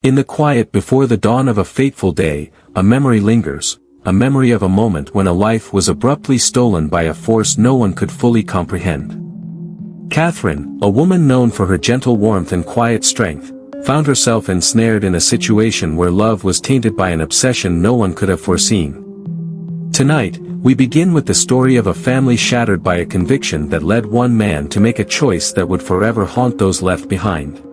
In the quiet before the dawn of a fateful day, a memory lingers, a memory of a moment when a life was abruptly stolen by a force no one could fully comprehend. Catherine, a woman known for her gentle warmth and quiet strength, found herself ensnared in a situation where love was tainted by an obsession no one could have foreseen. Tonight, we begin with the story of a family shattered by a conviction that led one man to make a choice that would forever haunt those left behind.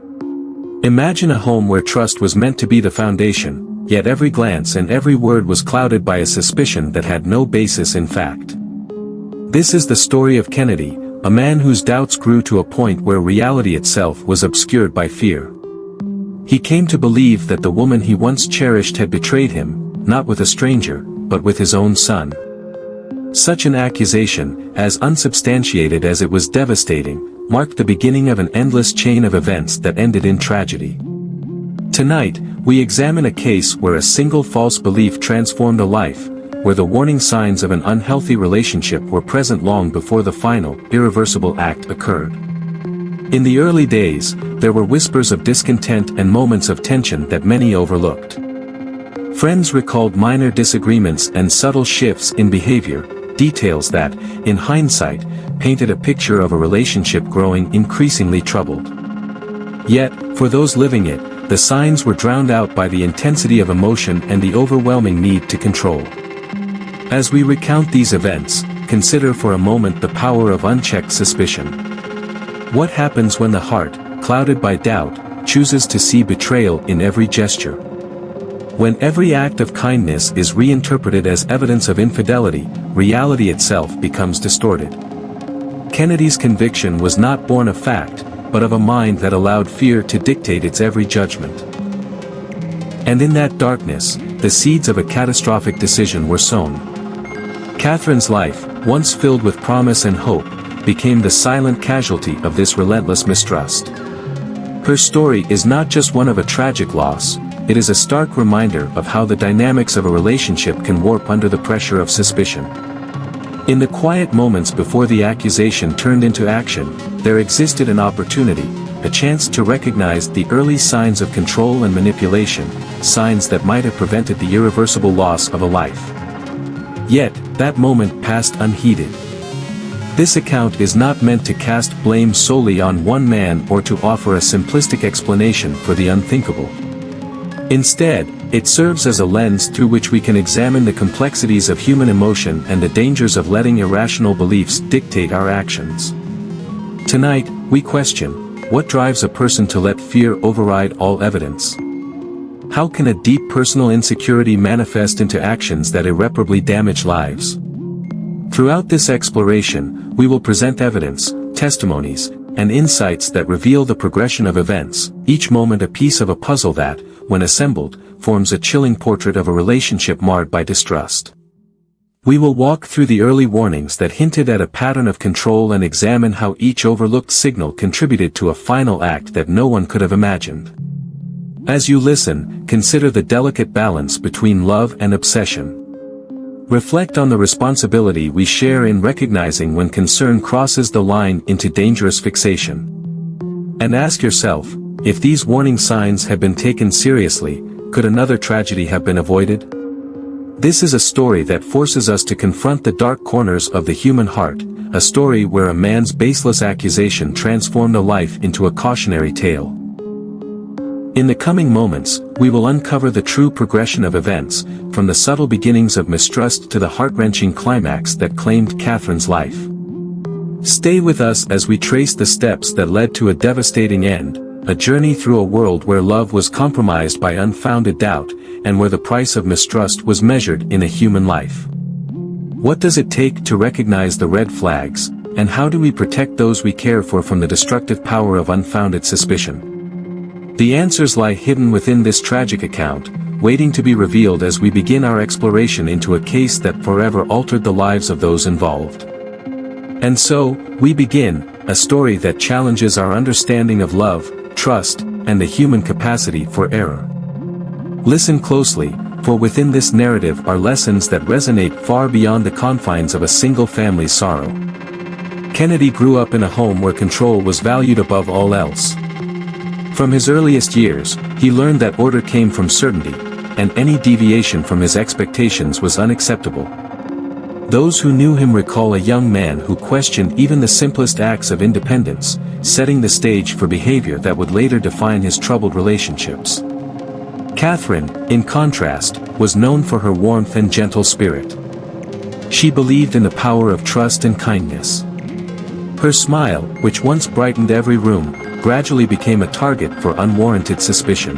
Imagine a home where trust was meant to be the foundation, yet every glance and every word was clouded by a suspicion that had no basis in fact. This is the story of Kennedy, a man whose doubts grew to a point where reality itself was obscured by fear. He came to believe that the woman he once cherished had betrayed him, not with a stranger, but with his own son. Such an accusation, as unsubstantiated as it was devastating, marked the beginning of an endless chain of events that ended in tragedy. Tonight, we examine a case where a single false belief transformed a life, where the warning signs of an unhealthy relationship were present long before the final, irreversible act occurred. In the early days, there were whispers of discontent and moments of tension that many overlooked. Friends recalled minor disagreements and subtle shifts in behavior, details that, in hindsight, painted a picture of a relationship growing increasingly troubled. Yet, for those living it, the signs were drowned out by the intensity of emotion and the overwhelming need to control. As we recount these events, consider for a moment the power of unchecked suspicion. What happens when the heart, clouded by doubt, chooses to see betrayal in every gesture? When every act of kindness is reinterpreted as evidence of infidelity, reality itself becomes distorted. Kennedy's conviction was not born of fact, but of a mind that allowed fear to dictate its every judgment. And in that darkness, the seeds of a catastrophic decision were sown. Catherine's life, once filled with promise and hope, became the silent casualty of this relentless mistrust. Her story is not just one of a tragic loss, it is a stark reminder of how the dynamics of a relationship can warp under the pressure of suspicion. In the quiet moments before the accusation turned into action, there existed an opportunity, a chance to recognize the early signs of control and manipulation, signs that might have prevented the irreversible loss of a life. Yet, that moment passed unheeded. This account is not meant to cast blame solely on one man or to offer a simplistic explanation for the unthinkable. Instead, it serves as a lens through which we can examine the complexities of human emotion and the dangers of letting irrational beliefs dictate our actions. Tonight, we question, what drives a person to let fear override all evidence? How can a deep personal insecurity manifest into actions that irreparably damage lives? Throughout this exploration, we will present evidence, testimonies, and insights that reveal the progression of events, each moment a piece of a puzzle that, when assembled, forms a chilling portrait of a relationship marred by distrust. We will walk through the early warnings that hinted at a pattern of control and examine how each overlooked signal contributed to a final act that no one could have imagined. As you listen, consider the delicate balance between love and obsession. Reflect on the responsibility we share in recognizing when concern crosses the line into dangerous fixation. And ask yourself, if these warning signs had been taken seriously, could another tragedy have been avoided? This is a story that forces us to confront the dark corners of the human heart, a story where a man's baseless accusation transformed a life into a cautionary tale. In the coming moments, we will uncover the true progression of events, from the subtle beginnings of mistrust to the heart-wrenching climax that claimed Catherine's life. Stay with us as we trace the steps that led to a devastating end, a journey through a world where love was compromised by unfounded doubt, and where the price of mistrust was measured in a human life. What does it take to recognize the red flags, and how do we protect those we care for from the destructive power of unfounded suspicion? The answers lie hidden within this tragic account, waiting to be revealed as we begin our exploration into a case that forever altered the lives of those involved. And so, we begin, a story that challenges our understanding of love, trust, and the human capacity for error. Listen closely, for within this narrative are lessons that resonate far beyond the confines of a single family's sorrow. Kennedy grew up in a home where control was valued above all else. From his earliest years, He learned that order came from certainty, and any deviation from his expectations was unacceptable. Those who knew him recall a young man who questioned even the simplest acts of independence, setting the stage for behavior that would later define his troubled relationships. Catherine, in contrast, was known for her warmth and gentle spirit. She believed in the power of trust and kindness. Her smile, which once brightened every room, gradually became a target for unwarranted suspicion.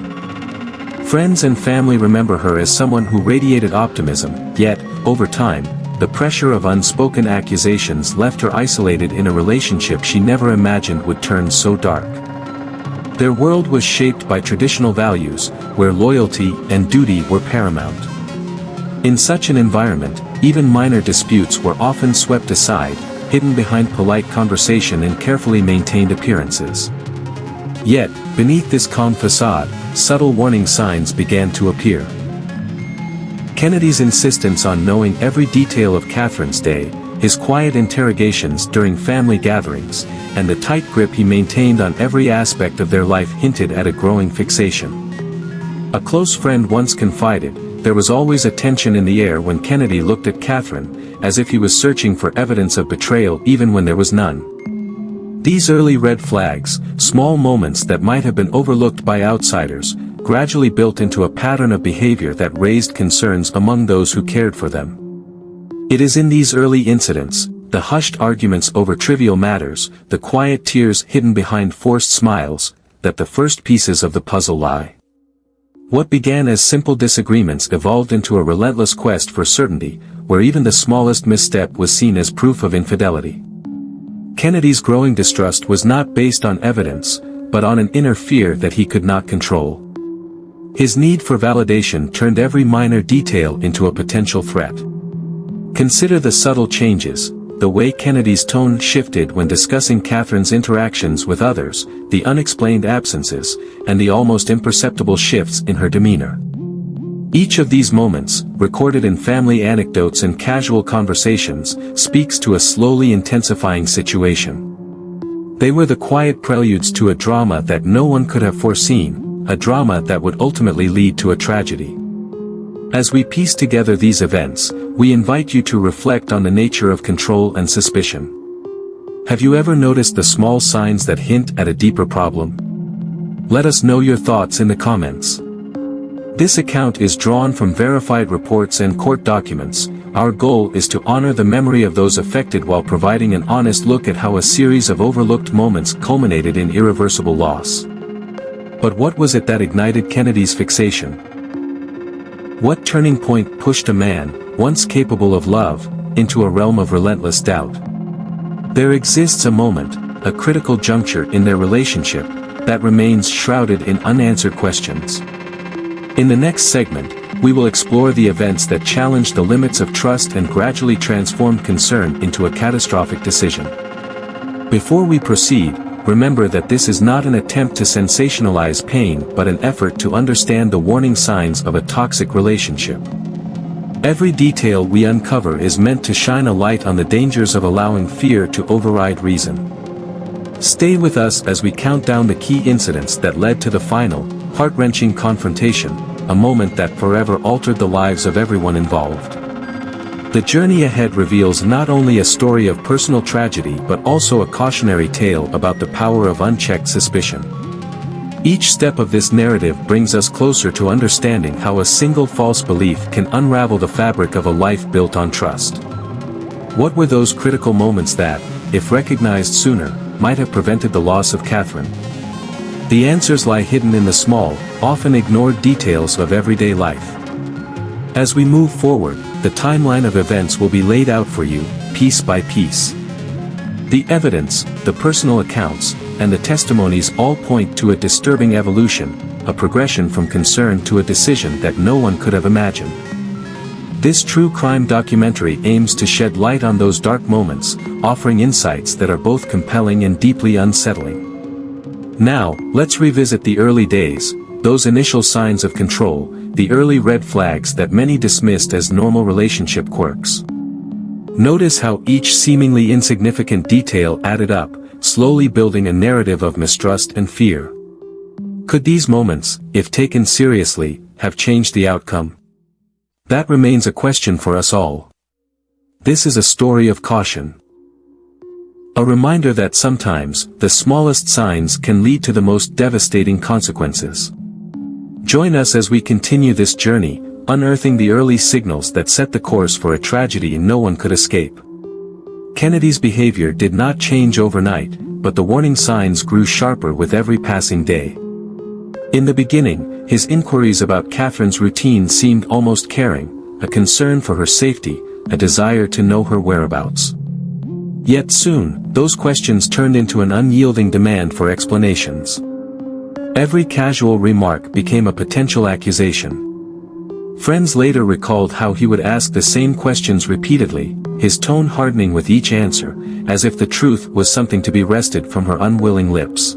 Friends and family remember her as someone who radiated optimism, yet, over time, the pressure of unspoken accusations left her isolated in a relationship she never imagined would turn so dark. Their world was shaped by traditional values, where loyalty and duty were paramount. In such an environment, even minor disputes were often swept aside, hidden behind polite conversation and carefully maintained appearances. Yet, beneath this calm facade, subtle warning signs began to appear. Kennedy's insistence on knowing every detail of Catherine's day, his quiet interrogations during family gatherings, and the tight grip he maintained on every aspect of their life hinted at a growing fixation. A close friend once confided, there was always a tension in the air when Kennedy looked at Catherine, as if he was searching for evidence of betrayal even when there was none. These early red flags, small moments that might have been overlooked by outsiders, gradually built into a pattern of behavior that raised concerns among those who cared for them. It is in these early incidents, the hushed arguments over trivial matters, the quiet tears hidden behind forced smiles, that the first pieces of the puzzle lie. What began as simple disagreements evolved into a relentless quest for certainty, where even the smallest misstep was seen as proof of infidelity. Kennedy's growing distrust was not based on evidence, but on an inner fear that he could not control. His need for validation turned every minor detail into a potential threat. Consider the subtle changes, the way Kennedy's tone shifted when discussing Catherine's interactions with others, the unexplained absences, and the almost imperceptible shifts in her demeanor. Each of these moments, recorded in family anecdotes and casual conversations, speaks to a slowly intensifying situation. They were the quiet preludes to a drama that no one could have foreseen, a drama that would ultimately lead to a tragedy. As we piece together these events, we invite you to reflect on the nature of control and suspicion. Have you ever noticed the small signs that hint at a deeper problem? Let us know your thoughts in the comments. This account is drawn from verified reports and court documents. Our goal is to honor the memory of those affected while providing an honest look at how a series of overlooked moments culminated in irreversible loss. But what was it that ignited Kennedy's fixation? What turning point pushed a man, once capable of love, into a realm of relentless doubt? There exists a moment, a critical juncture in their relationship, that remains shrouded in unanswered questions. In the next segment, we will explore the events that challenged the limits of trust and gradually transformed concern into a catastrophic decision. Before we proceed, remember that this is not an attempt to sensationalize pain but an effort to understand the warning signs of a toxic relationship. Every detail we uncover is meant to shine a light on the dangers of allowing fear to override reason. Stay with us as we count down the key incidents that led to the final, heart-wrenching confrontation, a moment that forever altered the lives of everyone involved. The journey ahead reveals not only a story of personal tragedy but also a cautionary tale about the power of unchecked suspicion. Each step of this narrative brings us closer to understanding how a single false belief can unravel the fabric of a life built on trust. What were those critical moments that, if recognized sooner, might have prevented the loss of Catherine? The answers lie hidden in the small, often ignored details of everyday life. As we move forward, the timeline of events will be laid out for you, piece by piece. The evidence, the personal accounts, and the testimonies all point to a disturbing evolution, a progression from concern to a decision that no one could have imagined. This true crime documentary aims to shed light on those dark moments, offering insights that are both compelling and deeply unsettling. Now, let's revisit the early days, those initial signs of control, the early red flags that many dismissed as normal relationship quirks. Notice how each seemingly insignificant detail added up, slowly building a narrative of mistrust and fear. Could these moments, if taken seriously, have changed the outcome? That remains a question for us all. This is a story of caution. A reminder that sometimes, the smallest signs can lead to the most devastating consequences. Join us as we continue this journey, unearthing the early signals that set the course for a tragedy no one could escape. Kennedy's behavior did not change overnight, but the warning signs grew sharper with every passing day. In the beginning, his inquiries about Catherine's routine seemed almost caring, a concern for her safety, a desire to know her whereabouts. Yet soon, those questions turned into an unyielding demand for explanations. Every casual remark became a potential accusation. Friends later recalled how he would ask the same questions repeatedly, his tone hardening with each answer, as if the truth was something to be wrested from her unwilling lips.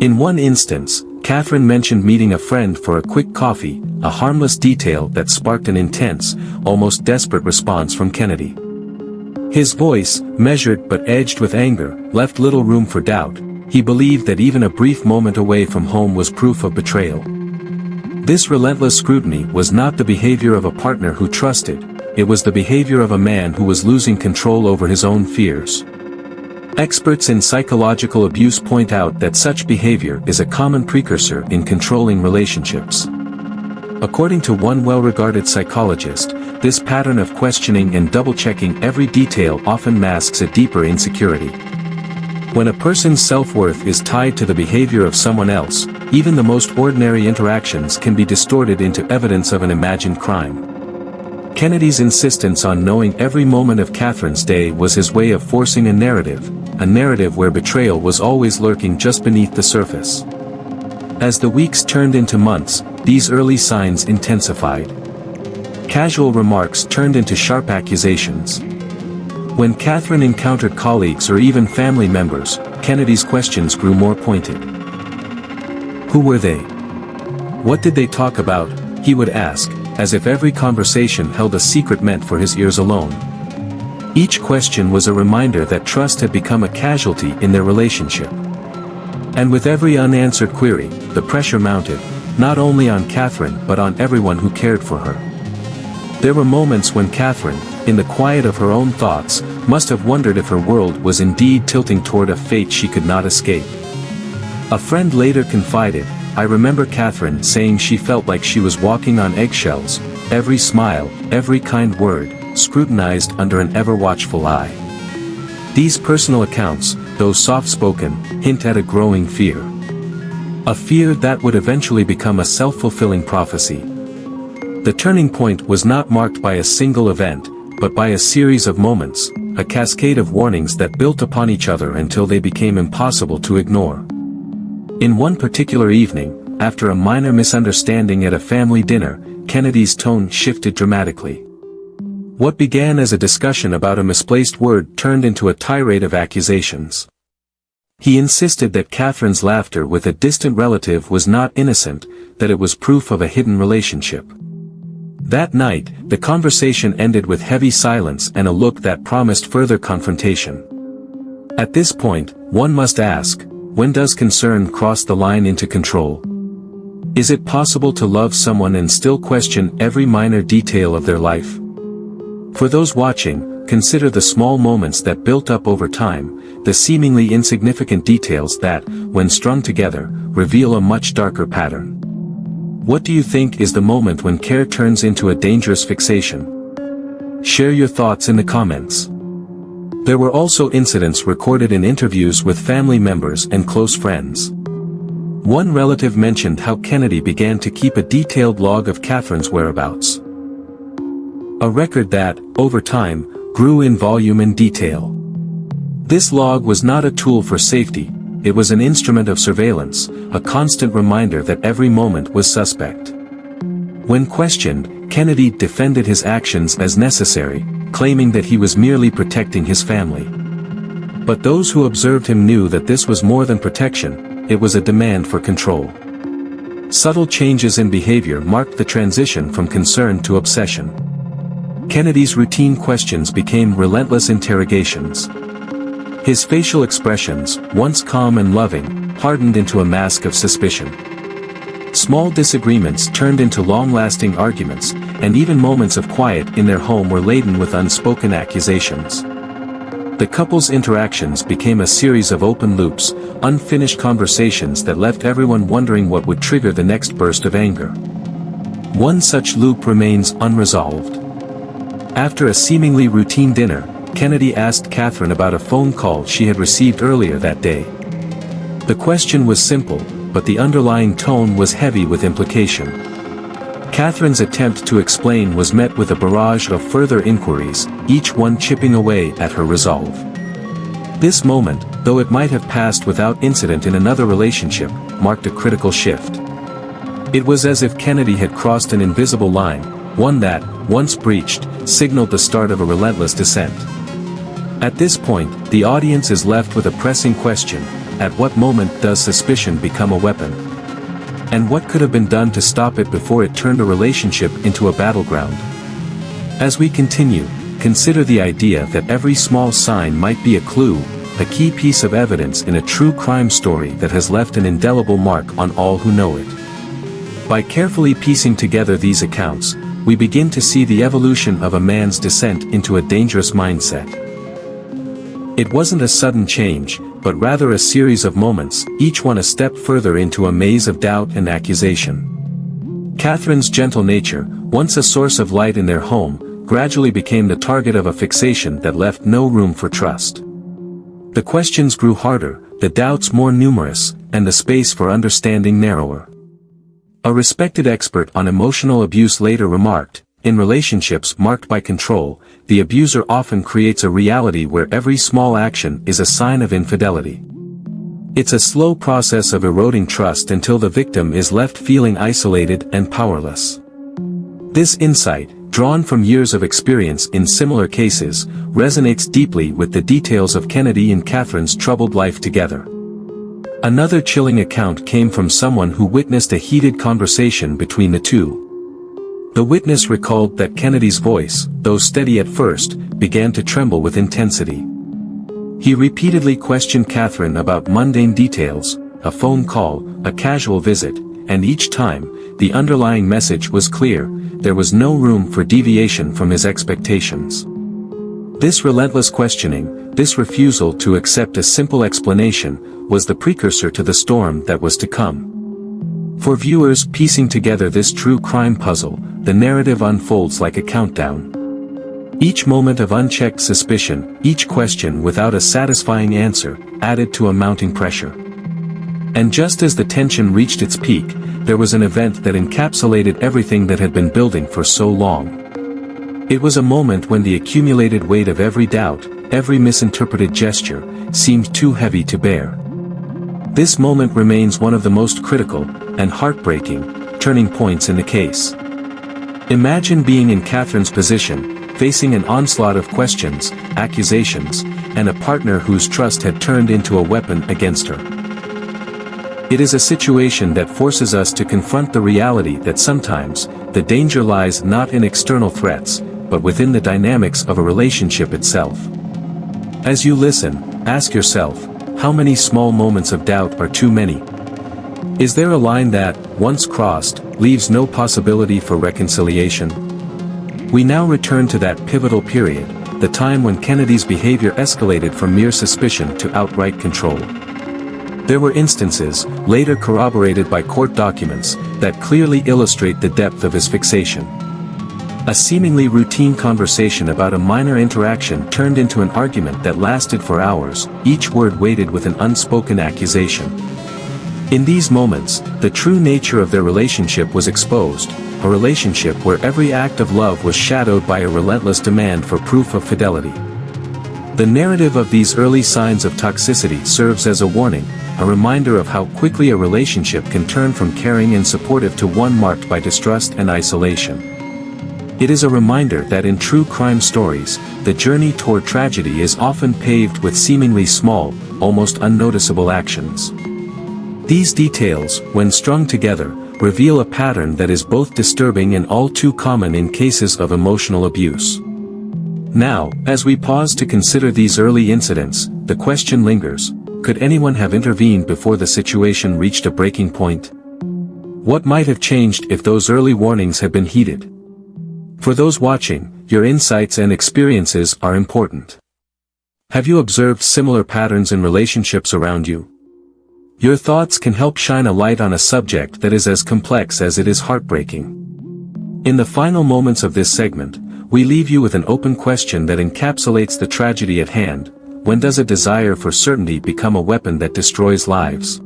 In one instance, Catherine mentioned meeting a friend for a quick coffee, a harmless detail that sparked an intense, almost desperate response from Kennedy. His voice, measured but edged with anger, left little room for doubt. He believed that even a brief moment away from home was proof of betrayal. This relentless scrutiny was not the behavior of a partner who trusted, it was the behavior of a man who was losing control over his own fears. Experts in psychological abuse point out that such behavior is a common precursor in controlling relationships. According to one well-regarded psychologist, this pattern of questioning and double-checking every detail often masks a deeper insecurity. When a person's self-worth is tied to the behavior of someone else, even the most ordinary interactions can be distorted into evidence of an imagined crime. Kennedy's insistence on knowing every moment of Catherine's day was his way of forcing a narrative where betrayal was always lurking just beneath the surface. As the weeks turned into months, these early signs intensified. Casual remarks turned into sharp accusations. When Catherine encountered colleagues or even family members, Kennedy's questions grew more pointed. Who were they? What did they talk about? He would ask, as if every conversation held a secret meant for his ears alone. Each question was a reminder that trust had become a casualty in their relationship. And with every unanswered query, the pressure mounted, not only on Catherine but on everyone who cared for her. There were moments when Catherine, in the quiet of her own thoughts, must have wondered if her world was indeed tilting toward a fate she could not escape. A friend later confided, "I remember Catherine saying she felt like she was walking on eggshells, every smile, every kind word, scrutinized under an ever-watchful eye." These personal accounts, though soft-spoken, hint at a growing fear. A fear that would eventually become a self-fulfilling prophecy. The turning point was not marked by a single event, but by a series of moments, a cascade of warnings that built upon each other until they became impossible to ignore. In one particular evening, after a minor misunderstanding at a family dinner, Kennedy's tone shifted dramatically. What began as a discussion about a misplaced word turned into a tirade of accusations. He insisted that Catherine's laughter with a distant relative was not innocent, that it was proof of a hidden relationship. That night, the conversation ended with heavy silence and a look that promised further confrontation. At this point, one must ask, when does concern cross the line into control? Is it possible to love someone and still question every minor detail of their life? For those watching, consider the small moments that built up over time, the seemingly insignificant details that, when strung together, reveal a much darker pattern. What do you think is the moment when care turns into a dangerous fixation? Share your thoughts in the comments. There were also incidents recorded in interviews with family members and close friends. One relative mentioned how Kennedy began to keep a detailed log of Catherine's whereabouts. A record that, over time, grew in volume and detail. This log was not a tool for safety, it was an instrument of surveillance, a constant reminder that every moment was suspect. When questioned, Kennedy defended his actions as necessary, claiming that he was merely protecting his family. But those who observed him knew that this was more than protection, it was a demand for control. Subtle changes in behavior marked the transition from concern to obsession. Kennedy's routine questions became relentless interrogations. His facial expressions, once calm and loving, hardened into a mask of suspicion. Small disagreements turned into long-lasting arguments, and even moments of quiet in their home were laden with unspoken accusations. The couple's interactions became a series of open loops, unfinished conversations that left everyone wondering what would trigger the next burst of anger. One such loop remains unresolved. After a seemingly routine dinner, Kennedy asked Catherine about a phone call she had received earlier that day. The question was simple, but the underlying tone was heavy with implication. Catherine's attempt to explain was met with a barrage of further inquiries, each one chipping away at her resolve. This moment, though it might have passed without incident in another relationship, marked a critical shift. It was as if Kennedy had crossed an invisible line, one that, once breached, signaled the start of a relentless descent. At this point, the audience is left with a pressing question: at what moment does suspicion become a weapon? And what could have been done to stop it before it turned a relationship into a battleground? As we continue, consider the idea that every small sign might be a clue, a key piece of evidence in a true crime story that has left an indelible mark on all who know it. By carefully piecing together these accounts, we begin to see the evolution of a man's descent into a dangerous mindset. It wasn't a sudden change, but rather a series of moments, each one a step further into a maze of doubt and accusation. Catherine's gentle nature, once a source of light in their home, gradually became the target of a fixation that left no room for trust. The questions grew harder, the doubts more numerous, and the space for understanding narrower. A respected expert on emotional abuse later remarked, "In relationships marked by control, the abuser often creates a reality where every small action is a sign of infidelity. It's a slow process of eroding trust until the victim is left feeling isolated and powerless." This insight, drawn from years of experience in similar cases, resonates deeply with the details of Kennedy and Catherine's troubled life together. Another chilling account came from someone who witnessed a heated conversation between the two. The witness recalled that Kennedy's voice, though steady at first, began to tremble with intensity. He repeatedly questioned Catherine about mundane details, a phone call, a casual visit, and each time, the underlying message was clear: there was no room for deviation from his expectations. This relentless questioning, this refusal to accept a simple explanation, was the precursor to the storm that was to come. For viewers piecing together this true crime puzzle, the narrative unfolds like a countdown. Each moment of unchecked suspicion, each question without a satisfying answer, added to a mounting pressure. And just as the tension reached its peak, there was an event that encapsulated everything that had been building for so long. It was a moment when the accumulated weight of every doubt, every misinterpreted gesture, seemed too heavy to bear. This moment remains one of the most critical, and heartbreaking, turning points in the case. Imagine being in Catherine's position, facing an onslaught of questions, accusations, and a partner whose trust had turned into a weapon against her. It is a situation that forces us to confront the reality that sometimes, the danger lies not in external threats, but within the dynamics of a relationship itself. As you listen, ask yourself, how many small moments of doubt are too many? Is there a line that, once crossed, leaves no possibility for reconciliation? We now return to that pivotal period, the time when Kennedy's behavior escalated from mere suspicion to outright control. There were instances, later corroborated by court documents, that clearly illustrate the depth of his fixation. A seemingly routine conversation about a minor interaction turned into an argument that lasted for hours, each word weighted with an unspoken accusation. In these moments, the true nature of their relationship was exposed, a relationship where every act of love was shadowed by a relentless demand for proof of fidelity. The narrative of these early signs of toxicity serves as a warning, a reminder of how quickly a relationship can turn from caring and supportive to one marked by distrust and isolation. It is a reminder that in true crime stories, the journey toward tragedy is often paved with seemingly small, almost unnoticeable actions. These details, when strung together, reveal a pattern that is both disturbing and all too common in cases of emotional abuse. Now, as we pause to consider these early incidents, the question lingers: Could anyone have intervened before the situation reached a breaking point? What might have changed if those early warnings had been heeded? For those watching, your insights and experiences are important. Have you observed similar patterns in relationships around you? Your thoughts can help shine a light on a subject that is as complex as it is heartbreaking. In the final moments of this segment, we leave you with an open question that encapsulates the tragedy at hand. When does a desire for certainty become a weapon that destroys lives?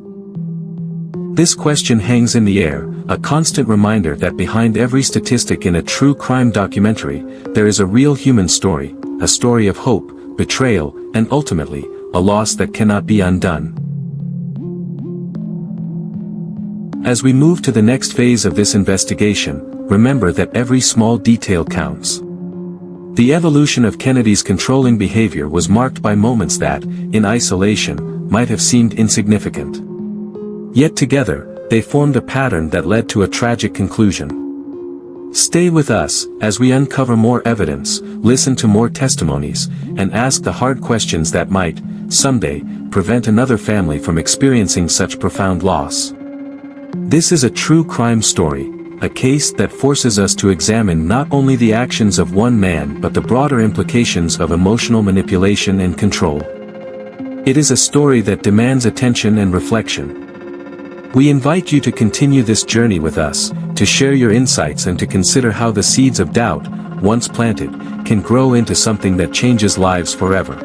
This question hangs in the air, a constant reminder that behind every statistic in a true crime documentary, there is a real human story, a story of hope, betrayal, and ultimately, a loss that cannot be undone. As we move to the next phase of this investigation, remember that every small detail counts. The evolution of Kennedy's controlling behavior was marked by moments that, in isolation, might have seemed insignificant. Yet together, they formed a pattern that led to a tragic conclusion. Stay with us, as we uncover more evidence, listen to more testimonies, and ask the hard questions that might, someday, prevent another family from experiencing such profound loss. This is a true crime story, a case that forces us to examine not only the actions of one man but the broader implications of emotional manipulation and control. It is a story that demands attention and reflection. We invite you to continue this journey with us, to share your insights and to consider how the seeds of doubt, once planted, can grow into something that changes lives forever.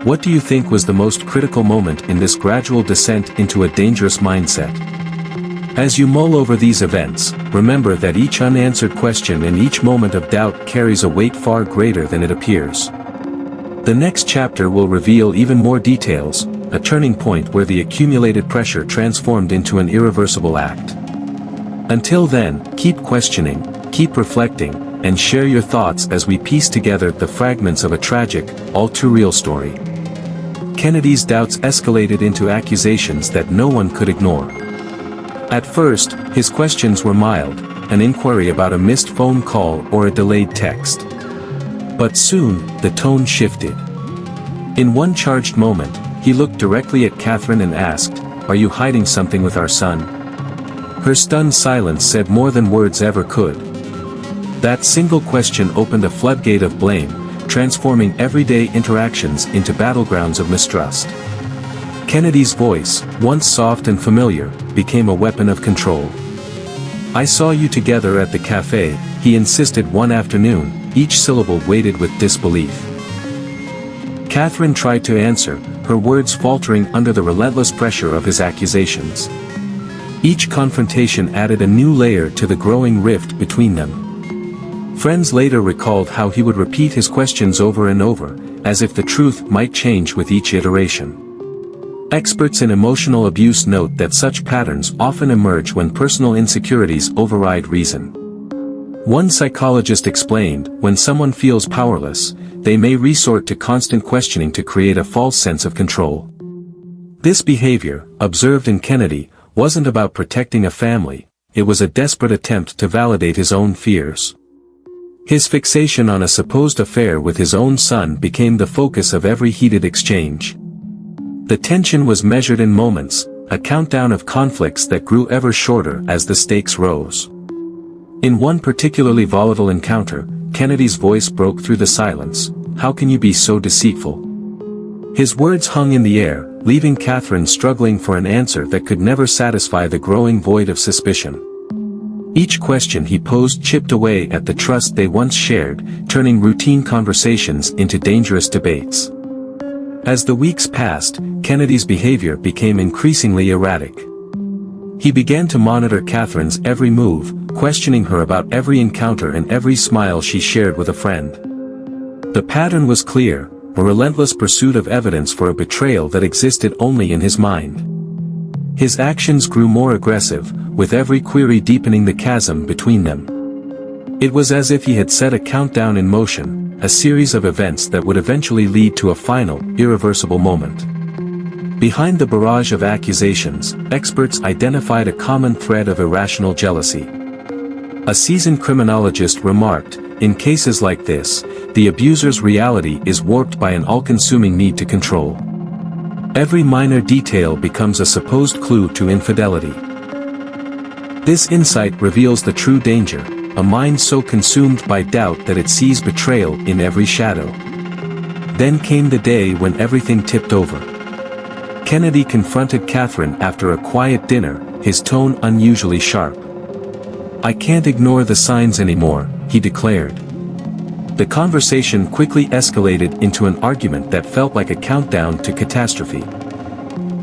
What do you think was the most critical moment in this gradual descent into a dangerous mindset? As you mull over these events, remember that each unanswered question and each moment of doubt carries a weight far greater than it appears. The next chapter will reveal even more details, a turning point where the accumulated pressure transformed into an irreversible act. Until then, keep questioning, keep reflecting, and share your thoughts as we piece together the fragments of a tragic, all-too-real story. Kennedy's doubts escalated into accusations that no one could ignore. At first, his questions were mild, an inquiry about a missed phone call or a delayed text. But soon, the tone shifted. In one charged moment, he looked directly at Catherine and asked, "Are you hiding something with our son?" Her stunned silence said more than words ever could. That single question opened a floodgate of blame, transforming everyday interactions into battlegrounds of mistrust. Kennedy's voice, once soft and familiar, became a weapon of control. "I saw you together at the cafe," he insisted one afternoon, each syllable weighted with disbelief. Catherine tried to answer, her words faltering under the relentless pressure of his accusations. Each confrontation added a new layer to the growing rift between them. Friends later recalled how he would repeat his questions over and over, as if the truth might change with each iteration. Experts in emotional abuse note that such patterns often emerge when personal insecurities override reason. One psychologist explained, when someone feels powerless, they may resort to constant questioning to create a false sense of control. This behavior, observed in Kennedy, wasn't about protecting a family, it was a desperate attempt to validate his own fears. His fixation on a supposed affair with his own son became the focus of every heated exchange. The tension was measured in moments, a countdown of conflicts that grew ever shorter as the stakes rose. In one particularly volatile encounter, Kennedy's voice broke through the silence, "How can you be so deceitful?" His words hung in the air, leaving Catherine struggling for an answer that could never satisfy the growing void of suspicion. Each question he posed chipped away at the trust they once shared, turning routine conversations into dangerous debates. As the weeks passed, Kennedy's behavior became increasingly erratic. He began to monitor Catherine's every move, questioning her about every encounter and every smile she shared with a friend. The pattern was clear, a relentless pursuit of evidence for a betrayal that existed only in his mind. His actions grew more aggressive, with every query deepening the chasm between them. It was as if he had set a countdown in motion, a series of events that would eventually lead to a final, irreversible moment. Behind the barrage of accusations, experts identified a common thread of irrational jealousy. A seasoned criminologist remarked, "In cases like this, the abuser's reality is warped by an all-consuming need to control. Every minor detail becomes a supposed clue to infidelity. This insight reveals the true danger, a mind so consumed by doubt that it sees betrayal in every shadow. Then came the day when everything tipped over. Kennedy confronted Catherine after a quiet dinner, his tone unusually sharp. "I can't ignore the signs anymore," he declared. The conversation quickly escalated into an argument that felt like a countdown to catastrophe.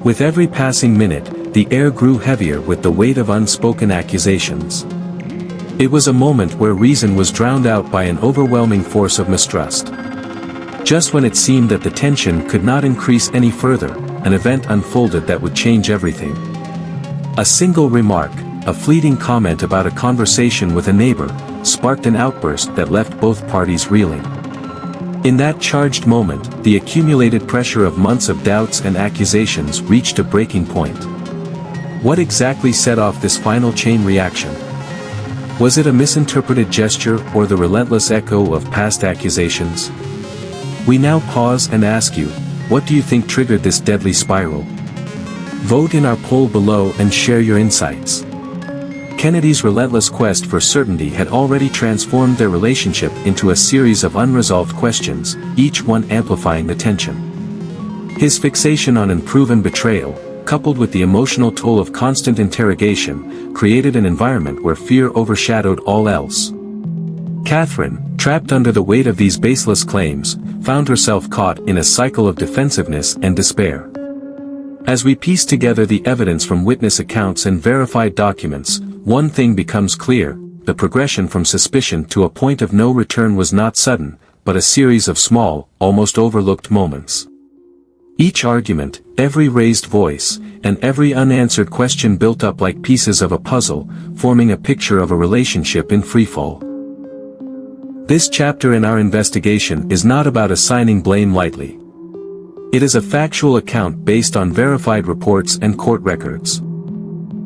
With every passing minute, the air grew heavier with the weight of unspoken accusations. It was a moment where reason was drowned out by an overwhelming force of mistrust. Just when it seemed that the tension could not increase any further, an event unfolded that would change everything. A single remark, a fleeting comment about a conversation with a neighbor, sparked an outburst that left both parties reeling. In that charged moment, the accumulated pressure of months of doubts and accusations reached a breaking point. What exactly set off this final chain reaction? Was it a misinterpreted gesture or the relentless echo of past accusations? We now pause and ask you, what do you think triggered this deadly spiral? Vote in our poll below and share your insights. Kennedy's relentless quest for certainty had already transformed their relationship into a series of unresolved questions, each one amplifying the tension. His fixation on unproven betrayal, coupled with the emotional toll of constant interrogation, created an environment where fear overshadowed all else. Catherine, trapped under the weight of these baseless claims, found herself caught in a cycle of defensiveness and despair. As we piece together the evidence from witness accounts and verified documents, one thing becomes clear: the progression from suspicion to a point of no return was not sudden, but a series of small, almost overlooked moments. Each argument, every raised voice, and every unanswered question built up like pieces of a puzzle, forming a picture of a relationship in freefall. This chapter in our investigation is not about assigning blame lightly. It is a factual account based on verified reports and court records.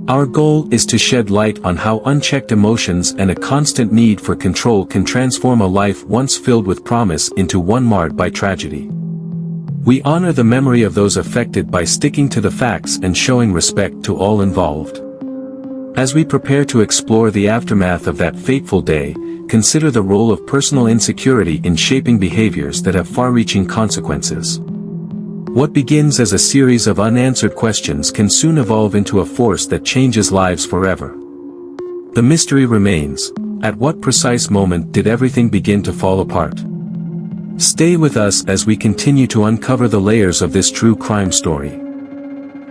Our goal is to shed light on how unchecked emotions and a constant need for control can transform a life once filled with promise into one marred by tragedy. We honor the memory of those affected by sticking to the facts and showing respect to all involved. As we prepare to explore the aftermath of that fateful day, consider the role of personal insecurity in shaping behaviors that have far-reaching consequences. What begins as a series of unanswered questions can soon evolve into a force that changes lives forever. The mystery remains: at what precise moment did everything begin to fall apart? Stay with us as we continue to uncover the layers of this true crime story.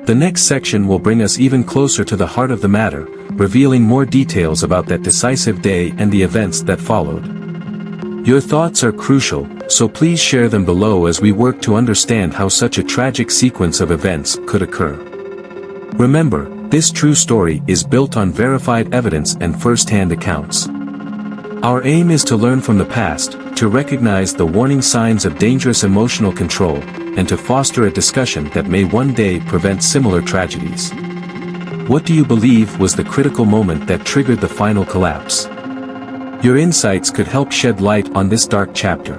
The next section will bring us even closer to the heart of the matter, revealing more details about that decisive day and the events that followed. Your thoughts are crucial, so please share them below as we work to understand how such a tragic sequence of events could occur. Remember, this true story is built on verified evidence and first-hand accounts. Our aim is to learn from the past, to recognize the warning signs of dangerous emotional control, and to foster a discussion that may one day prevent similar tragedies. What do you believe was the critical moment that triggered the final collapse? Your insights could help shed light on this dark chapter.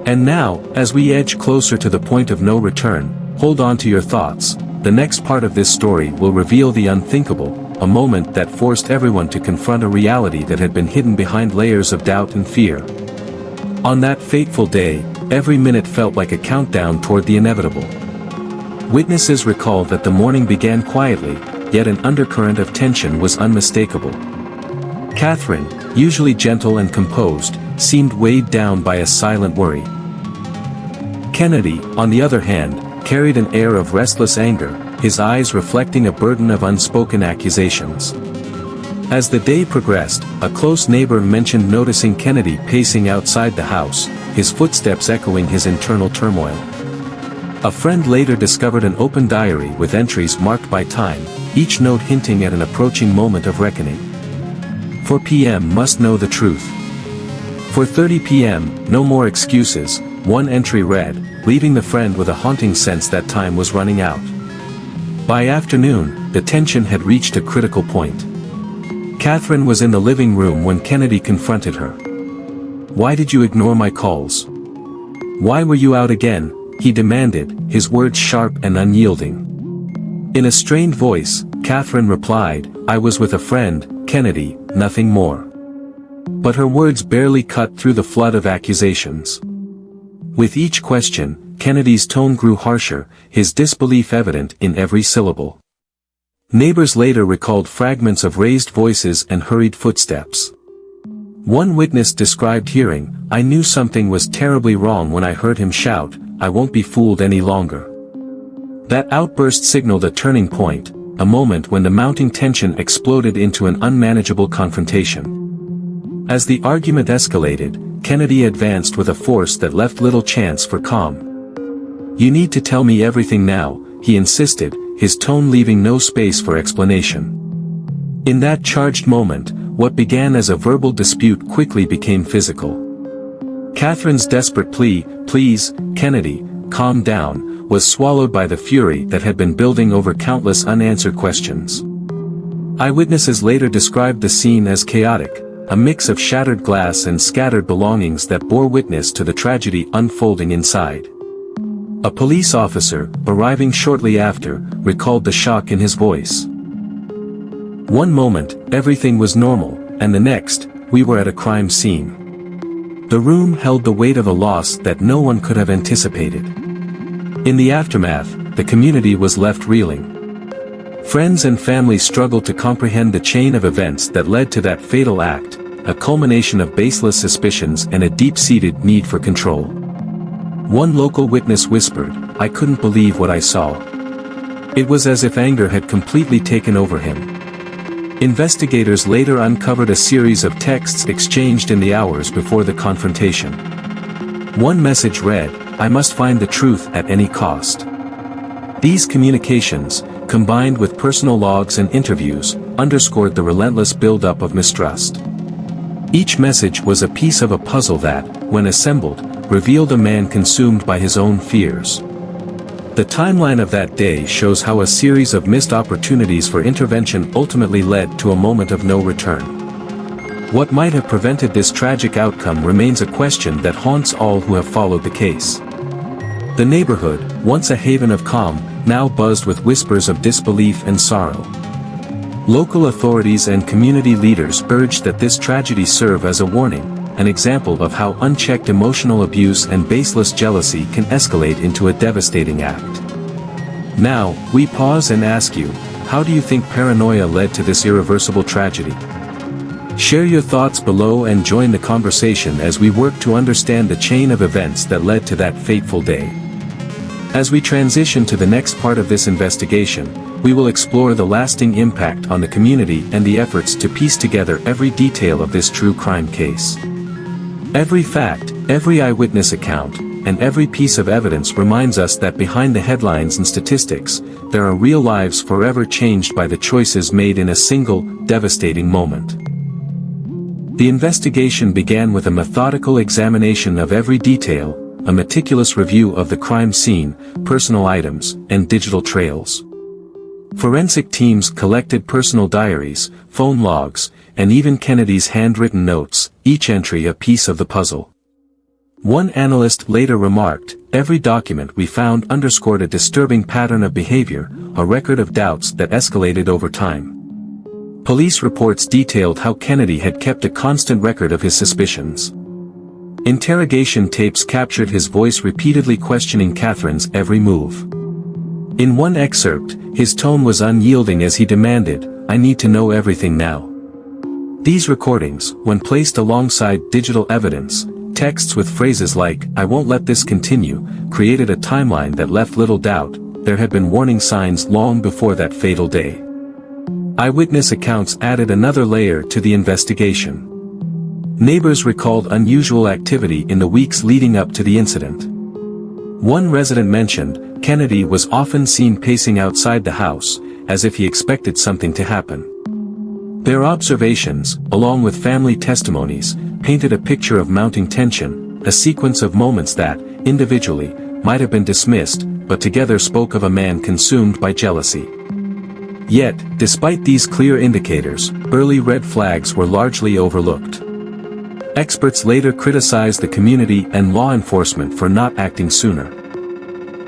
And now, as we edge closer to the point of no return, hold on to your thoughts. The next part of this story will reveal the unthinkable, a moment that forced everyone to confront a reality that had been hidden behind layers of doubt and fear. On that fateful day, every minute felt like a countdown toward the inevitable. Witnesses recalled that the morning began quietly, yet an undercurrent of tension was unmistakable. Catherine, usually gentle and composed, seemed weighed down by a silent worry. Kennedy, on the other hand, carried an air of restless anger, his eyes reflecting a burden of unspoken accusations. As the day progressed, a close neighbor mentioned noticing Kennedy pacing outside the house, his footsteps echoing his internal turmoil. A friend later discovered an open diary with entries marked by time, each note hinting at an approaching moment of reckoning. 4 p.m. must know the truth. 4:30 p.m., no more excuses, one entry read, leaving the friend with a haunting sense that time was running out. By afternoon, the tension had reached a critical point. Catherine was in the living room when Kennedy confronted her. "Why did you ignore my calls? Why were you out again?" he demanded, his words sharp and unyielding. In a strained voice, Catherine replied, "I was with a friend, Kennedy, nothing more." But her words barely cut through the flood of accusations. With each question, Kennedy's tone grew harsher, his disbelief evident in every syllable. Neighbors later recalled fragments of raised voices and hurried footsteps. One witness described hearing, "I knew something was terribly wrong when I heard him shout, 'I won't be fooled any longer.'" That outburst signaled a turning point, a moment when the mounting tension exploded into an unmanageable confrontation. As the argument escalated, Kennedy advanced with a force that left little chance for calm. "You need to tell me everything now," he insisted, his tone leaving no space for explanation. In that charged moment, what began as a verbal dispute quickly became physical. Catherine's desperate plea, "Please, Kennedy, calm down," was swallowed by the fury that had been building over countless unanswered questions. Eyewitnesses later described the scene as chaotic, a mix of shattered glass and scattered belongings that bore witness to the tragedy unfolding inside. A police officer, arriving shortly after, recalled the shock in his voice. "One moment, everything was normal, and the next, we were at a crime scene." The room held the weight of a loss that no one could have anticipated. In the aftermath, the community was left reeling. Friends and family struggled to comprehend the chain of events that led to that fatal act, a culmination of baseless suspicions and a deep-seated need for control. One local witness whispered, "I couldn't believe what I saw." It was as if anger had completely taken over him. Investigators later uncovered a series of texts exchanged in the hours before the confrontation. One message read, "I must find the truth at any cost." These communications, combined with personal logs and interviews, underscored the relentless build-up of mistrust. Each message was a piece of a puzzle that, when assembled, revealed a man consumed by his own fears. The timeline of that day shows how a series of missed opportunities for intervention ultimately led to a moment of no return. What might have prevented this tragic outcome remains a question that haunts all who have followed the case. The neighborhood, once a haven of calm, now buzzed with whispers of disbelief and sorrow. Local authorities and community leaders urged that this tragedy serve as a warning, an example of how unchecked emotional abuse and baseless jealousy can escalate into a devastating act. Now, we pause and ask you, how do you think paranoia led to this irreversible tragedy? Share your thoughts below and join the conversation as we work to understand the chain of events that led to that fateful day. As we transition to the next part of this investigation, we will explore the lasting impact on the community and the efforts to piece together every detail of this true crime case. Every fact, every eyewitness account, and every piece of evidence reminds us that behind the headlines and statistics, there are real lives forever changed by the choices made in a single, devastating moment. The investigation began with a methodical examination of every detail, a meticulous review of the crime scene, personal items, and digital trails. Forensic teams collected personal diaries, phone logs, and even Kennedy's handwritten notes, each entry a piece of the puzzle. One analyst later remarked, "Every document we found underscored a disturbing pattern of behavior, a record of doubts that escalated over time." Police reports detailed how Kennedy had kept a constant record of his suspicions. Interrogation tapes captured his voice repeatedly questioning Catherine's every move. In one excerpt, his tone was unyielding as he demanded, "I need to know everything now." These recordings, when placed alongside digital evidence, texts with phrases like, "I won't let this continue," created a timeline that left little doubt, there had been warning signs long before that fatal day. Eyewitness accounts added another layer to the investigation. Neighbors recalled unusual activity in the weeks leading up to the incident. One resident mentioned, Kennedy was often seen pacing outside the house, as if he expected something to happen. Their observations, along with family testimonies, painted a picture of mounting tension, a sequence of moments that, individually, might have been dismissed, but together spoke of a man consumed by jealousy. Yet, despite these clear indicators, early red flags were largely overlooked. Experts later criticized the community and law enforcement for not acting sooner.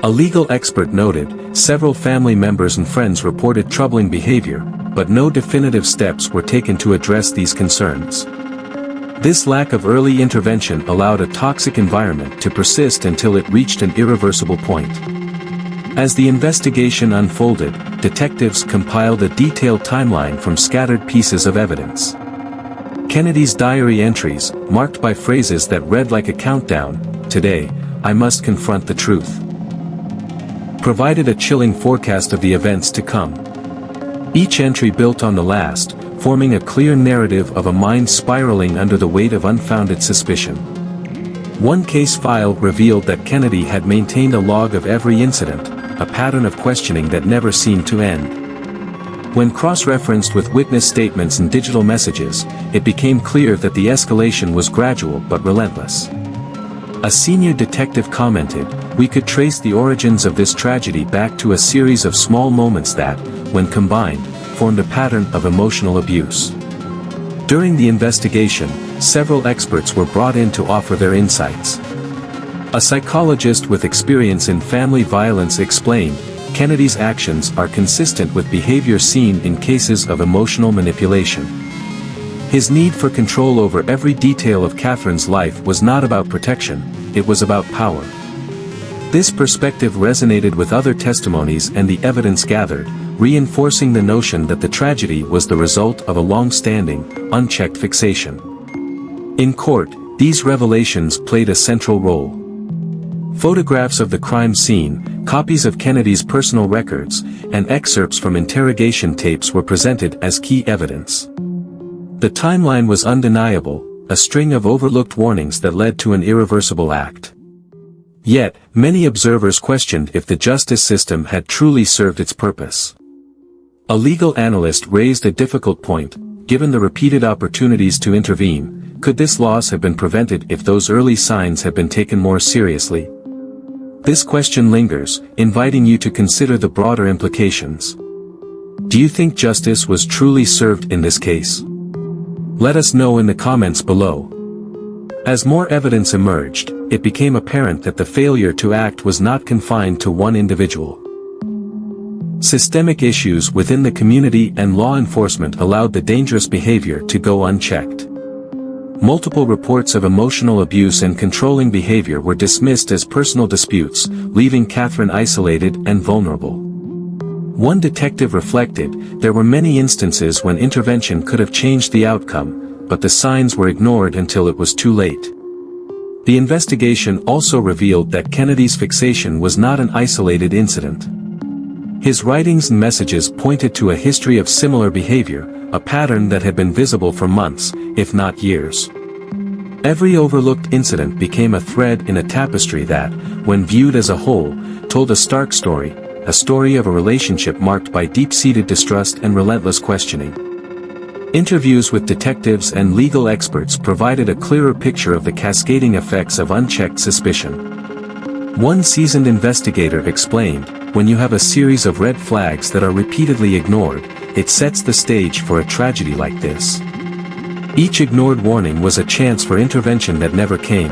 A legal expert noted, several family members and friends reported troubling behavior, but no definitive steps were taken to address these concerns. This lack of early intervention allowed a toxic environment to persist until it reached an irreversible point. As the investigation unfolded, detectives compiled a detailed timeline from scattered pieces of evidence. Kennedy's diary entries, marked by phrases that read like a countdown, "Today, I must confront the truth," provided a chilling forecast of the events to come. Each entry built on the last, forming a clear narrative of a mind spiraling under the weight of unfounded suspicion. One case file revealed that Kennedy had maintained a log of every incident, a pattern of questioning that never seemed to end. When cross-referenced with witness statements and digital messages, it became clear that the escalation was gradual but relentless. A senior detective commented, "We could trace the origins of this tragedy back to a series of small moments that, when combined, formed a pattern of emotional abuse." During the investigation, several experts were brought in to offer their insights. A psychologist with experience in family violence explained, Kennedy's actions are consistent with behavior seen in cases of emotional manipulation. His need for control over every detail of Catherine's life was not about protection, it was about power. This perspective resonated with other testimonies and the evidence gathered, reinforcing the notion that the tragedy was the result of a long-standing, unchecked fixation. In court, these revelations played a central role. Photographs of the crime scene, copies of Kennedy's personal records, and excerpts from interrogation tapes were presented as key evidence. The timeline was undeniable, a string of overlooked warnings that led to an irreversible act. Yet, many observers questioned if the justice system had truly served its purpose. A legal analyst raised a difficult point, given the repeated opportunities to intervene, could this loss have been prevented if those early signs had been taken more seriously? This question lingers, inviting you to consider the broader implications. Do you think justice was truly served in this case? Let us know in the comments below. As more evidence emerged, it became apparent that the failure to act was not confined to one individual. Systemic issues within the community and law enforcement allowed the dangerous behavior to go unchecked. Multiple reports of emotional abuse and controlling behavior were dismissed as personal disputes, leaving Catherine isolated and vulnerable. One detective reflected, there were many instances when intervention could have changed the outcome, but the signs were ignored until it was too late. The investigation also revealed that Kennedy's fixation was not an isolated incident. His writings and messages pointed to a history of similar behavior, a pattern that had been visible for months, if not years. Every overlooked incident became a thread in a tapestry that, when viewed as a whole, told a stark story, a story of a relationship marked by deep-seated distrust and relentless questioning. Interviews with detectives and legal experts provided a clearer picture of the cascading effects of unchecked suspicion. One seasoned investigator explained, when you have a series of red flags that are repeatedly ignored, it sets the stage for a tragedy like this. Each ignored warning was a chance for intervention that never came.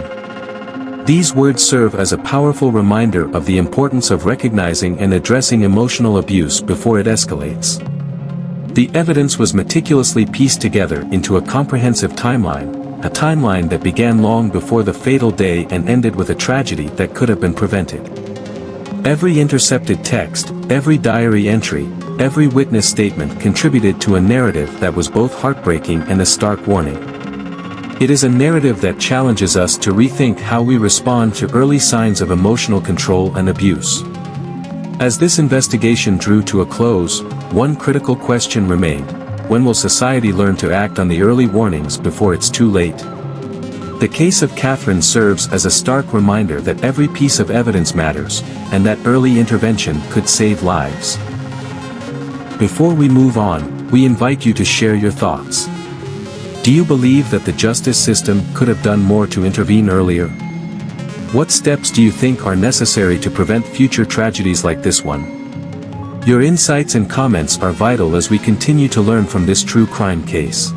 These words serve as a powerful reminder of the importance of recognizing and addressing emotional abuse before it escalates. The evidence was meticulously pieced together into a comprehensive timeline, a timeline that began long before the fatal day and ended with a tragedy that could have been prevented. Every intercepted text, every diary entry, every witness statement contributed to a narrative that was both heartbreaking and a stark warning. It is a narrative that challenges us to rethink how we respond to early signs of emotional control and abuse. As this investigation drew to a close, one critical question remained: when will society learn to act on the early warnings before it's too late? The case of Catherine serves as a stark reminder that every piece of evidence matters, and that early intervention could save lives. Before we move on, we invite you to share your thoughts. Do you believe that the justice system could have done more to intervene earlier? What steps do you think are necessary to prevent future tragedies like this one? Your insights and comments are vital as we continue to learn from this true crime case.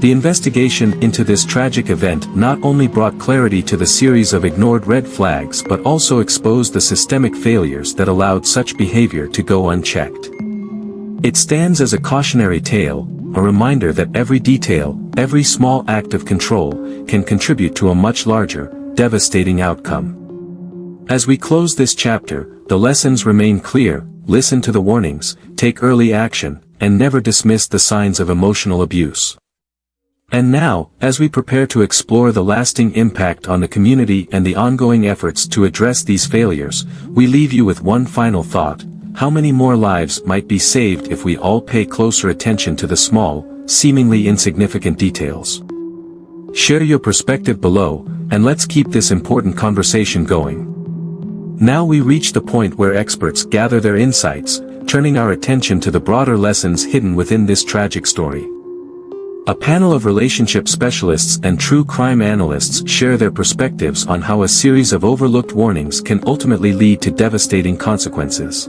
The investigation into this tragic event not only brought clarity to the series of ignored red flags but also exposed the systemic failures that allowed such behavior to go unchecked. It stands as a cautionary tale, a reminder that every detail, every small act of control, can contribute to a much larger, devastating outcome. As we close this chapter, the lessons remain clear: listen to the warnings, take early action, and never dismiss the signs of emotional abuse. And now, as we prepare to explore the lasting impact on the community and the ongoing efforts to address these failures, we leave you with one final thought: how many more lives might be saved if we all pay closer attention to the small, seemingly insignificant details? Share your perspective below, and let's keep this important conversation going. Now we reach the point where experts gather their insights, turning our attention to the broader lessons hidden within this tragic story. A panel of relationship specialists and true crime analysts share their perspectives on how a series of overlooked warnings can ultimately lead to devastating consequences.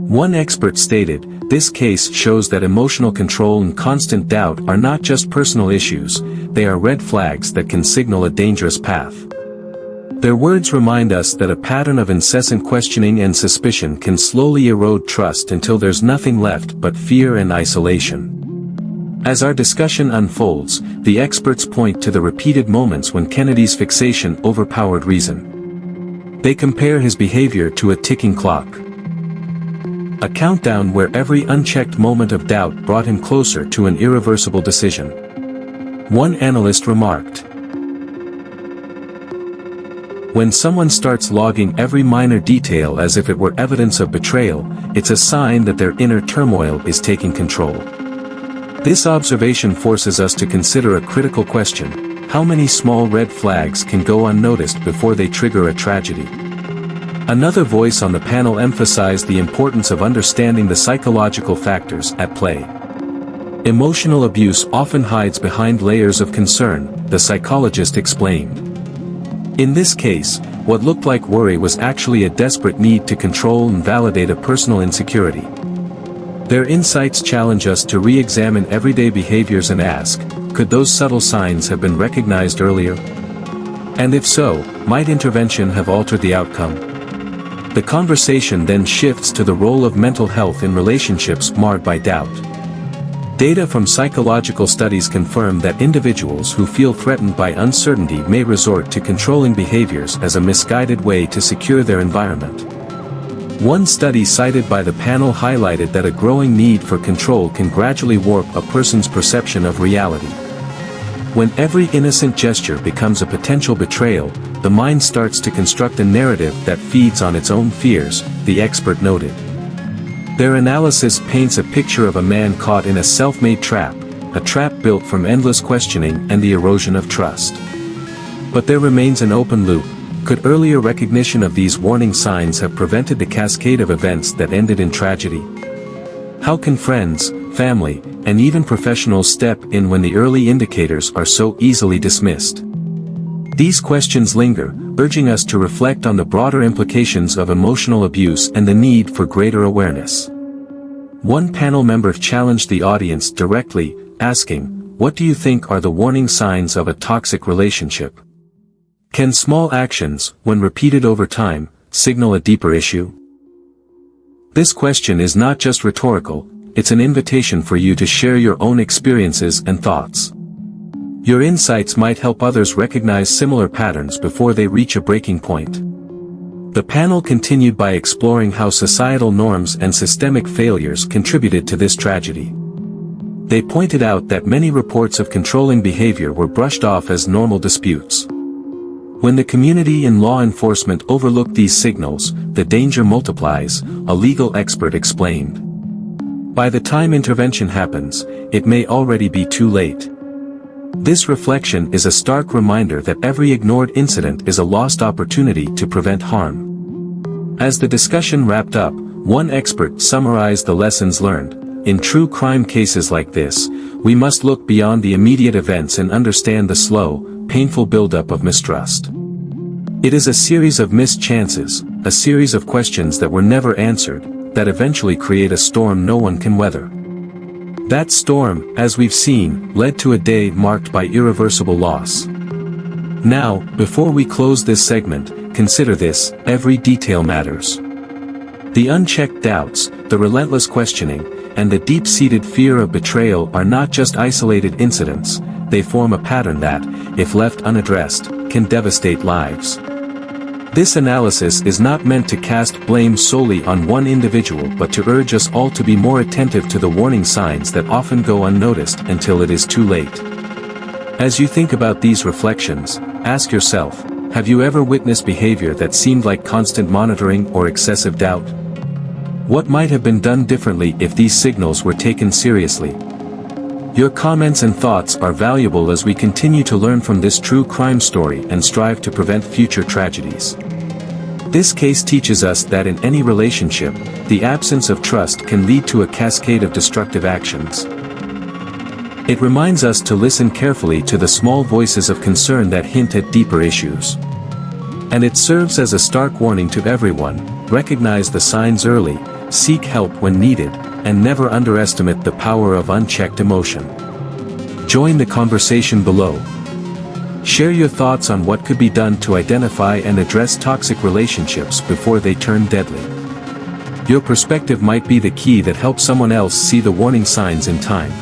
One expert stated, "This case shows that emotional control and constant doubt are not just personal issues, they are red flags that can signal a dangerous path." Their words remind us that a pattern of incessant questioning and suspicion can slowly erode trust until there's nothing left but fear and isolation. As our discussion unfolds, the experts point to the repeated moments when Kennedy's fixation overpowered reason. They compare his behavior to a ticking clock. A countdown where every unchecked moment of doubt brought him closer to an irreversible decision. One analyst remarked, "When someone starts logging every minor detail as if it were evidence of betrayal, it's a sign that their inner turmoil is taking control." This observation forces us to consider a critical question: how many small red flags can go unnoticed before they trigger a tragedy? Another voice on the panel emphasized the importance of understanding the psychological factors at play. Emotional abuse often hides behind layers of concern, the psychologist explained. In this case, what looked like worry was actually a desperate need to control and validate a personal insecurity. Their insights challenge us to re-examine everyday behaviors and ask, could those subtle signs have been recognized earlier? And if so, might intervention have altered the outcome? The conversation then shifts to the role of mental health in relationships marred by doubt. Data from psychological studies confirm that individuals who feel threatened by uncertainty may resort to controlling behaviors as a misguided way to secure their environment. One study cited by the panel highlighted that a growing need for control can gradually warp a person's perception of reality. When every innocent gesture becomes a potential betrayal, the mind starts to construct a narrative that feeds on its own fears, the expert noted. Their analysis paints a picture of a man caught in a self-made trap, a trap built from endless questioning and the erosion of trust. But there remains an open loop. Could earlier recognition of these warning signs have prevented the cascade of events that ended in tragedy? How can friends, family, and even professionals step in when the early indicators are so easily dismissed? These questions linger, urging us to reflect on the broader implications of emotional abuse and the need for greater awareness. One panel member challenged the audience directly, asking, "What do you think are the warning signs of a toxic relationship? Can small actions, when repeated over time, signal a deeper issue?" This question is not just rhetorical, it's an invitation for you to share your own experiences and thoughts. Your insights might help others recognize similar patterns before they reach a breaking point. The panel continued by exploring how societal norms and systemic failures contributed to this tragedy. They pointed out that many reports of controlling behavior were brushed off as normal disputes. When the community and law enforcement overlook these signals, the danger multiplies, a legal expert explained. By the time intervention happens, it may already be too late. This reflection is a stark reminder that every ignored incident is a lost opportunity to prevent harm. As the discussion wrapped up, one expert summarized the lessons learned. In true crime cases like this, we must look beyond the immediate events and understand the slow, painful buildup of mistrust. It is a series of missed chances, a series of questions that were never answered, that eventually create a storm no one can weather. That storm, as we've seen, led to a day marked by irreversible loss. Now, before we close this segment, consider this: every detail matters. The unchecked doubts, the relentless questioning, and the deep-seated fear of betrayal are not just isolated incidents, they form a pattern that, if left unaddressed, can devastate lives. This analysis is not meant to cast blame solely on one individual but to urge us all to be more attentive to the warning signs that often go unnoticed until it is too late. As you think about these reflections, ask yourself, have you ever witnessed behavior that seemed like constant monitoring or excessive doubt? What might have been done differently if these signals were taken seriously? Your comments and thoughts are valuable as we continue to learn from this true crime story and strive to prevent future tragedies. This case teaches us that in any relationship, the absence of trust can lead to a cascade of destructive actions. It reminds us to listen carefully to the small voices of concern that hint at deeper issues. And it serves as a stark warning to everyone: recognize the signs early, seek help when needed, and never underestimate the power of unchecked emotion. Join the conversation below. Share your thoughts on what could be done to identify and address toxic relationships before they turn deadly. Your perspective might be the key that helps someone else see the warning signs in time.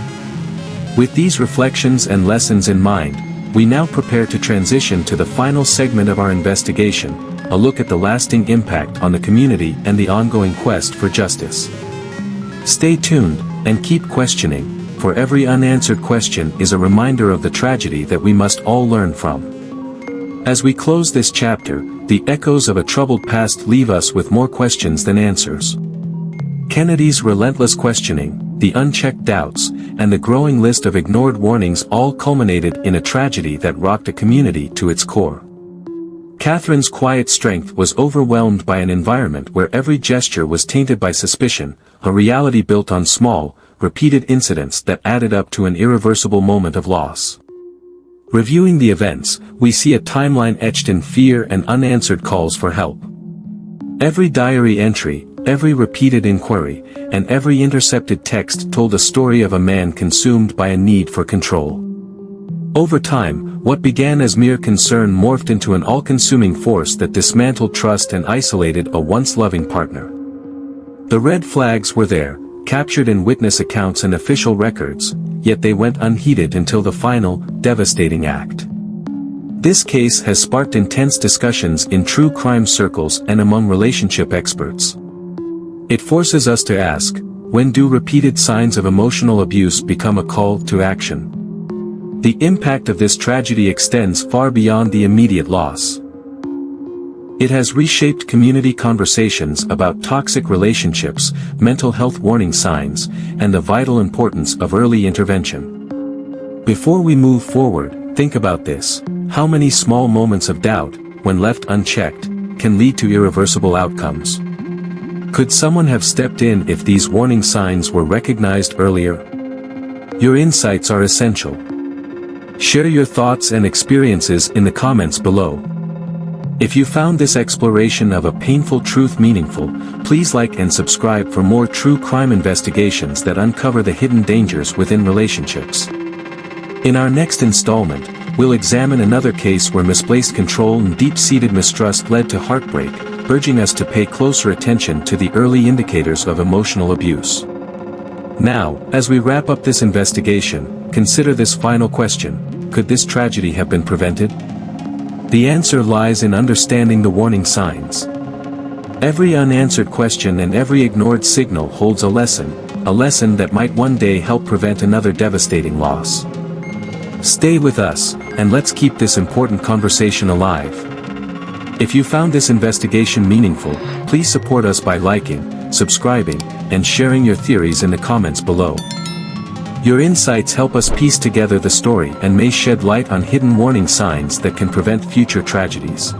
With these reflections and lessons in mind, we now prepare to transition to the final segment of our investigation, a look at the lasting impact on the community and the ongoing quest for justice. Stay tuned, and keep questioning, for every unanswered question is a reminder of the tragedy that we must all learn from. As we close this chapter, the echoes of a troubled past leave us with more questions than answers. Kennedy's relentless questioning, the unchecked doubts, and the growing list of ignored warnings all culminated in a tragedy that rocked a community to its core. Catherine's quiet strength was overwhelmed by an environment where every gesture was tainted by suspicion, a reality built on small, repeated incidents that added up to an irreversible moment of loss. Reviewing the events, we see a timeline etched in fear and unanswered calls for help. Every diary entry, every repeated inquiry, and every intercepted text told a story of a man consumed by a need for control. Over time, what began as mere concern morphed into an all-consuming force that dismantled trust and isolated a once loving partner. The red flags were there, captured in witness accounts and official records, yet they went unheeded until the final, devastating act. This case has sparked intense discussions in true crime circles and among relationship experts. It forces us to ask, when do repeated signs of emotional abuse become a call to action? The impact of this tragedy extends far beyond the immediate loss. It has reshaped community conversations about toxic relationships, mental health warning signs, and the vital importance of early intervention. Before we move forward, think about this: how many small moments of doubt, when left unchecked, can lead to irreversible outcomes? Could someone have stepped in if these warning signs were recognized earlier? Your insights are essential. Share your thoughts and experiences in the comments below. If you found this exploration of a painful truth meaningful, please like and subscribe for more true crime investigations that uncover the hidden dangers within relationships. In our next installment, we'll examine another case where misplaced control and deep-seated mistrust led to heartbreak, urging us to pay closer attention to the early indicators of emotional abuse. Now, as we wrap up this investigation, consider this final question: could this tragedy have been prevented? The answer lies in understanding the warning signs. Every unanswered question and every ignored signal holds a lesson that might one day help prevent another devastating loss. Stay with us, and let's keep this important conversation alive. If you found this investigation meaningful, please support us by liking, subscribing, and sharing your theories in the comments below. Your insights help us piece together the story and may shed light on hidden warning signs that can prevent future tragedies.